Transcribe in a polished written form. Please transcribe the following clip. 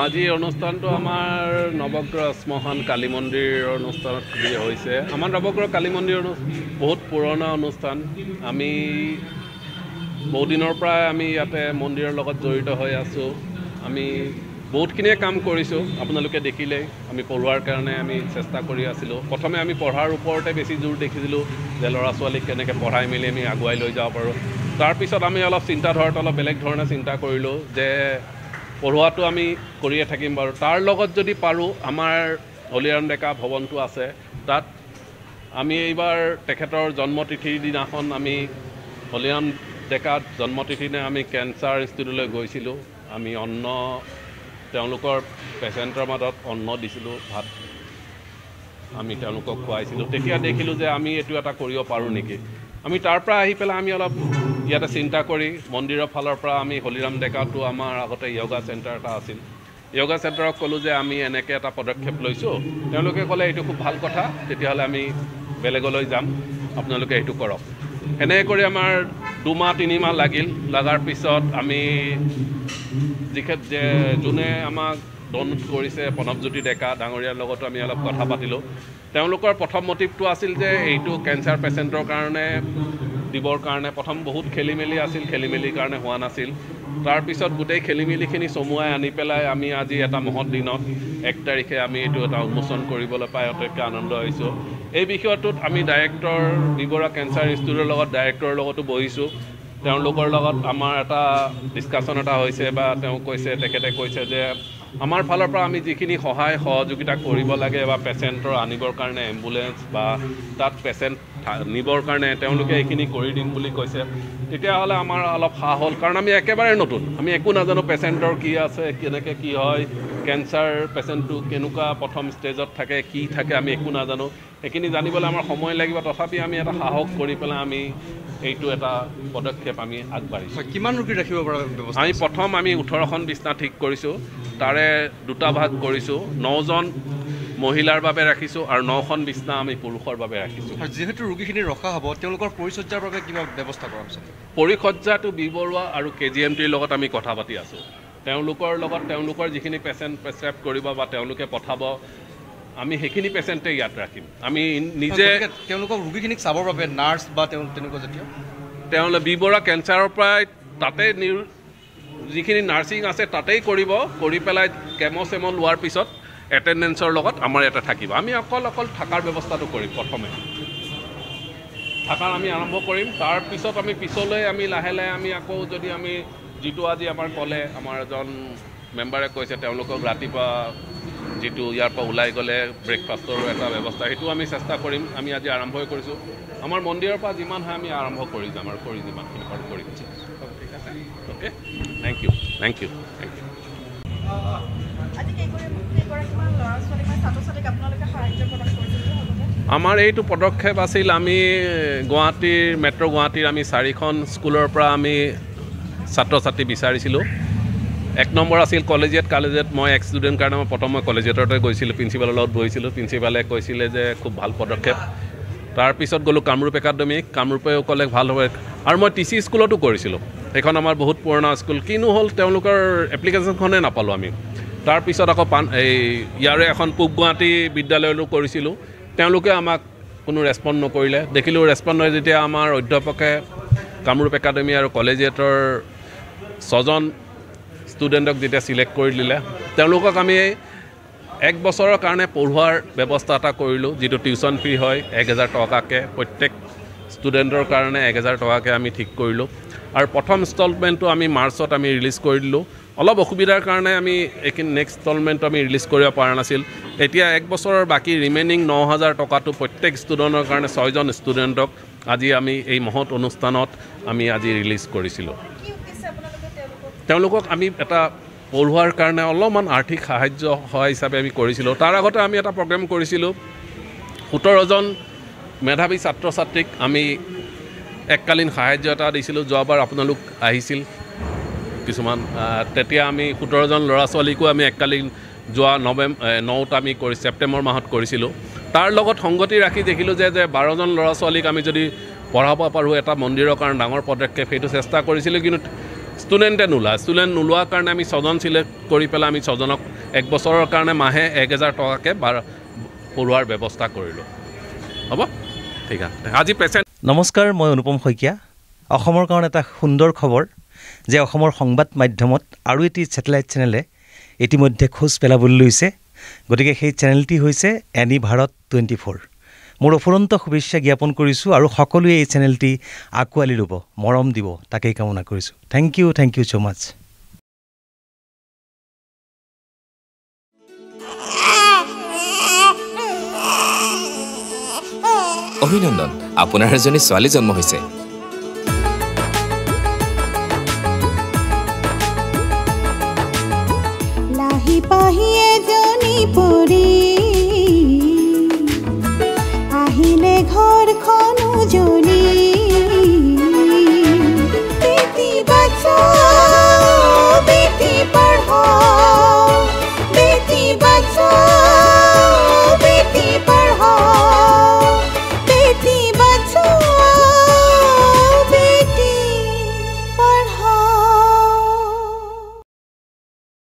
আজিৰ অনুষ্ঠানটো আমাৰ নৱগ্ৰহ শ্মশান কালী মন্দিৰৰ অনুষ্ঠানত হৈছে। আমাৰ নৱগ্ৰহ কালী মন্দিৰ বহুত পুৰণা অনুষ্ঠান। আমি বহুদিনৰ পৰা আমি ইয়াতে মন্দিৰৰ লগত জড়িত হৈ আছোঁ। আমি বহুতখিনিয়ে কাম কৰিছোঁ, আপোনালোকে দেখিলেই। আমি পঢ়োৱাৰ কাৰণে আমি চেষ্টা কৰি আছিলোঁ। প্ৰথমে আমি পঢ়াৰ ওপৰতে বেছি জোৰ দেখিছিলোঁ যে ল'ৰা ছোৱালীক কেনেকৈ পঢ়াই মেলি আমি আগুৱাই লৈ যাব পাৰোঁ। তাৰপিছত আমি অলপ চিন্তাধাৰাটো অলপ বেলেগ ধৰণে চিন্তা কৰিলোঁ যে পঢ়োৱাটো আমি কৰিয়ে থাকিম বাৰু, তাৰ লগত যদি পাৰোঁ আমাৰ হলিৰাম ডেকা ভৱনটো আছে, তাত আমি এইবাৰ তেখেতৰ জন্মতিথিৰ দিনাখন আমি হলিৰাম ডেকা জন্মতিথিৰ দিনা আমি কেঞ্চাৰ ইনষ্টিটিউটলৈ গৈছিলোঁ। আমি অন্ন তেওঁলোকৰ পেচেণ্টৰ মাজত অন্ন দিছিলোঁ, ভাত আমি তেওঁলোকক খুৱাইছিলোঁ। তেতিয়া দেখিলোঁ যে আমি এইটো এটা কৰিব পাৰোঁ নেকি। আমি তাৰ পৰা আহি পেলাই আমি অলপ ইয়াতে চিন্তা কৰি মন্দিৰৰ ফালৰ পৰা আমি হলিৰাম ডেকাটো আমাৰ আগতে য়োগা চেণ্টাৰ এটা আছিল, য়োগা চেণ্টাৰক ক'লোঁ যে আমি এনেকৈ এটা পদক্ষেপ লৈছোঁ। তেওঁলোকে ক'লে এইটো খুব ভাল কথা, তেতিয়াহ'লে আমি বেলেগলৈ যাম, আপোনালোকে এইটো কৰক। এনেকৈ কৰি আমাৰ 2 মাহ 3 মাহ লাগিল। লগাৰ পিছত আমি যোনে আমাক ডনেট কৰিছে প্ৰণৱজ্যোতি ডেকা ডাঙৰীয়াৰ লগতো আমি অলপ কথা পাতিলোঁ। তেওঁলোকৰ প্ৰথম মটিভটো আছিল যে এইটো কেঞ্চাৰ পেচেণ্টৰ কাৰণে দিবৰ কাৰণে প্ৰথম বহুত খেলি মেলি আছিল, খেলি মেলিৰ কাৰণে হোৱা নাছিল। তাৰপিছত গোটেই খেলি মেলিখিনি চমুৱাই আনি পেলাই আমি আজি এটা মহৎ দিনত 1 তাৰিখে আমি এইটো এটা উন্মোচন কৰিবলৈ পাই অতিকে আনন্দ হৈছোঁ। এই বিষয়টোত আমি ডাইৰেক্টৰ বি বৰুৱা কেঞ্চাৰ ইনষ্টিটিউটৰ লগত ডাইৰেক্টৰৰ লগতো বহিছোঁ। তেওঁলোকৰ লগত আমাৰ এটা ডিছকাশ্যন এটা হৈছে বা তেওঁ কৈছে, তেখেতে কৈছে যে আমাৰ ফালৰ পৰা আমি যিখিনি সহায় সহযোগিতা কৰিব লাগে বা পেচেণ্টৰ আনিবৰ কাৰণে এম্বুলেঞ্চ বা তাত পেচেণ্ট নিবৰ কাৰণে তেওঁলোকে এইখিনি কৰি দিম বুলি কৈছে। তেতিয়াহ'লে আমাৰ অলপ সাহ হ'ল, কাৰণ আমি একেবাৰে নতুন, আমি একো নাজানো পেচেণ্টৰ কি আছে, কেনেকৈ কি হয়, কেঞ্চাৰ পেচেণ্টটো কেনেকুৱা প্ৰথম ষ্টেজত থাকে, কি থাকে, আমি একো নাজানো। সেইখিনি জানিবলৈ আমাৰ সময় লাগিব। তথাপি আমি এটা সাহস কৰি পেলাই আমি এইটো এটা পদক্ষেপ আমি আগবাঢ়িছোঁ। কিমান ৰোগী ৰাখিব পৰা ব্যৱস্থা? আমি প্ৰথম 18খন বিছনা ঠিক কৰিছোঁ, তাৰে 2টা ভাগ কৰিছোঁ। 9জন মহিলাৰ বাবে ৰাখিছোঁ আৰু 9খন বিছনা আমি পুৰুষৰ বাবে ৰাখিছোঁ। যিহেতু ৰোগীখিনি ৰখা হ'ব, তেওঁলোকৰ পৰিচৰ্যাৰ বাবে কিবা ব্যৱস্থা কৰা হৈছে? পৰিচৰ্যাটো বি বৰুৱা আৰু KGMTৰ লগত আমি কথা পাতি আছোঁ। তেওঁলোকৰ লগত তেওঁলোকৰ যিখিনি পেচেণ্ট প্ৰেছক্ৰাইব কৰিব বা তেওঁলোকে পঠাব, আমি সেইখিনি পেচেণ্টেই ইয়াত ৰাখিম। আমি নিজে তেওঁলোকক ৰোগীখিনিক চাবৰ বাবে নাৰ্ছ বা তেনেকুৱা জাতীয় তেওঁলোকে বি বৰুৱা কেঞ্চাৰৰ পৰাই তাতে যিখিনি নাৰ্ছিং আছে তাতেই কৰিব, কৰি পেলাই কেমো চেমো লোৱাৰ পিছত এটেণ্ডেঞ্চৰ লগত আমাৰ ইয়াতে থাকিব। আমি অকল থকাৰ ব্যৱস্থাটো কৰিম। প্ৰথমে থকাৰ আমি আৰম্ভ কৰিম, তাৰপিছত আমি পিছলৈ আমি লাহে লাহে আমি আকৌ যদি আমি যিটো আজি আমাৰ ক'লে আমাৰ এজন মেম্বাৰে কৈছে তেওঁলোকক ৰাতিপুৱা যিটো ইয়াৰ পৰা ওলাই গ'লে ব্ৰেকফাষ্টৰো এটা ব্যৱস্থা, সেইটো আমি চেষ্টা কৰিম। আমি আজি আৰম্ভই কৰিছোঁ। আমাৰ মন্দিৰৰ পৰা যিমান হয় আমি আৰম্ভ কৰি যাম আৰু কৰি যিমানখিনি পাৰোঁ কৰিম। ঠিক আছে, অ'কে, থেংক ইউ। আমাৰ এইটো পদক্ষেপ আছিল, আমি মেট্ৰ' গুৱাহাটীৰ আমি 4খন স্কুলৰ পৰা আমি ছাত্ৰ ছাত্ৰী বিচাৰিছিলোঁ। 1 নম্বৰ আছিল কলেজিয়েট মই ষ্টুডেণ্ট কাৰণে মই কলেজিয়েটতে গৈছিলোঁ, প্ৰিন্সিপালৰ লগত বহিছিলোঁ। প্ৰিন্সিপালে কৈছিলে যে খুব ভাল পদক্ষেপ। তাৰপিছত গ'লোঁ কামৰূপ একাডেমীক, কামৰূপেও ক'লে ভাল হ'ব। আৰু মই TC স্কুলতো কৰিছিলোঁ, সেইখন আমাৰ বহুত পুৰণা স্কুল। কিনো হ'ল তেওঁলোকৰ এপ্লিকেশ্যনখনেই নাপালোঁ আমি। তাৰপিছত আকৌ ইয়াৰে এখন পূব গুৱাহাটী বিদ্যালয়তো কৰিছিলোঁ, তেওঁলোকে আমাক কোনো ৰেছপণ্ড নকৰিলে। দেখিলোঁ ৰেছপণ্ড নহয় যেতিয়া আমাৰ অধ্যাপকে কামৰূপ একাডেমী আৰু কলেজিয়েটৰ 6জন ষ্টুডেণ্টক যেতিয়া ছিলেক্ট কৰি দিলে, তেওঁলোকক আমি 1 বছৰৰ কাৰণে পঢ়োৱাৰ ব্যৱস্থা এটা কৰিলোঁ, যিটো টিউশ্যন ফ্ৰী হয় 1000 টকাকৈ প্ৰত্যেক ষ্টুডেণ্টৰ কাৰণে 1000 টকাকৈ আমি ঠিক কৰিলোঁ। আৰু প্ৰথম ইনষ্টলমেণ্টটো আমি মাৰ্চত আমি ৰিলিজ কৰি দিলোঁ। অলপ অসুবিধাৰ কাৰণে আমি এইখিনি নেক্সট ইনষ্টলমেণ্টটো আমি ৰিলিজ কৰিব পৰা নাছিল। এতিয়া 1 বছৰৰ বাকী ৰিমেইনিং 9000 টকাটো প্ৰত্যেক ষ্টুডেণ্টৰ কাৰণে 6জন ষ্টুডেণ্টক আজি আমি এই মহৎ অনুষ্ঠানত আমি আজি ৰিলিজ কৰিছিলোঁ। তেওঁলোকক আমি এটা পঢ়োৱাৰ কাৰণে অলপমান আৰ্থিক সাহাৰ্য সহায় হিচাপে আমি কৰিছিলোঁ। তাৰ আগতে আমি এটা প্ৰগ্ৰেম কৰিছিলোঁ, 17জন মেধাৱী ছাত্ৰ ছাত্ৰীক আমি এককালীন সাহাৰ্য এটা দিছিলোঁ। যোৱাবাৰ আপোনালোক আহিছিল কিছুমান, তেতিয়া আমি 17জন ল'ৰা ছোৱালীকো আমি এককালীন যোৱা 9ত আমি ছেপ্টেম্বৰ মাহত কৰিছিলোঁ। তাৰ লগত সংগতি ৰাখি দেখিলোঁ যে 12জন ল'ৰা ছোৱালীক আমি যদি পঢ়াব পাৰোঁ, এটা মন্দিৰৰ কাৰণে ডাঙৰ পদক্ষেপ, সেইটো চেষ্টা কৰিছিলোঁ। কিন্তু ষ্টুডেণ্টে ষ্টুডেণ্ট নোলোৱাৰ কাৰণে আমি 6জন চিলেক্ট কৰি পেলাই আমি 6জনক 1 বছৰৰ কাৰণে মাহে 1000 টকাকৈ পঢ়োৱাৰ ব্যৱস্থা কৰিলোঁ হ'ব ঠিক আছে আজি পেচেণ্ট নমস্কাৰ মই অনুপম শইকীয়া অসমৰ কাৰণে এটা সুন্দৰ খবৰ যে অসমৰ সংবাদ মাধ্যমত আৰু এটি স্যাটেলাইট চেনেলে ইতিমধ্যে খোজ পেলাবলৈ লৈছে গতিকে সেই চেনেলটি হৈছে এনি ভাৰত 24 মোৰ অফুৰন্ত শুভেচ্ছা জ্ঞাপন কৰিছোঁ আৰু সকলোৱে এই চেনেলটি আঁকোৱালি ল'ব মৰম দিব তাকেই কামনা কৰিছোঁ থ্যাংক ইউ সো মাচ অভিনন্দন আপোনাৰ এজনী ছোৱালী জন্ম হৈছে লাহি পাহি এজনী পৰি